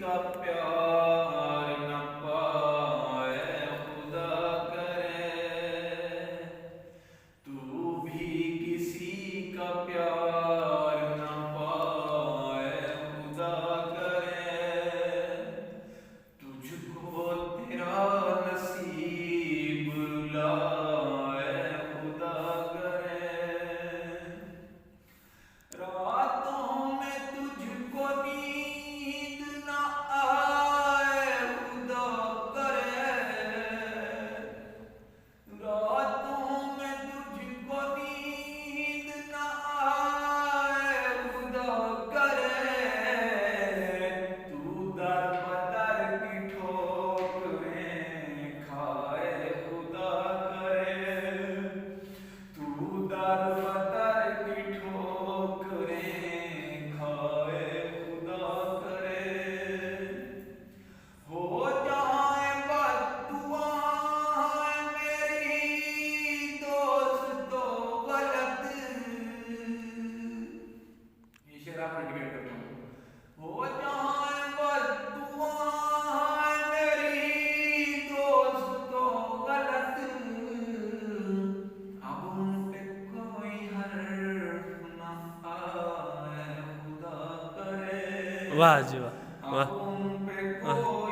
का प्यार न पाए खुदा करे, तू भी किसी का प्यार न पाए खुदा करे, तुझको तेरा नसीब रुलाए खुदा करे। रातों में तुझको नींद न आए खुदा करे, रातों में तुझको नींद न आए खुदा करे, तू दर बदर की ठोकरें खाए खुदा करे, तू दर बदर की ठोकरें खाए खुदा करे। हो जाए बद्दुआएं मेरी दोस्तों गलत, ये शेर आप डेडिकेट करता हूँ। हो जाए बद्दुआएं मेरी दोस्तों गलत, अब उन पे कोई हर्फ न आए खुदा करे, वाह जी वाह, अब वाह उन पे वाह। कोई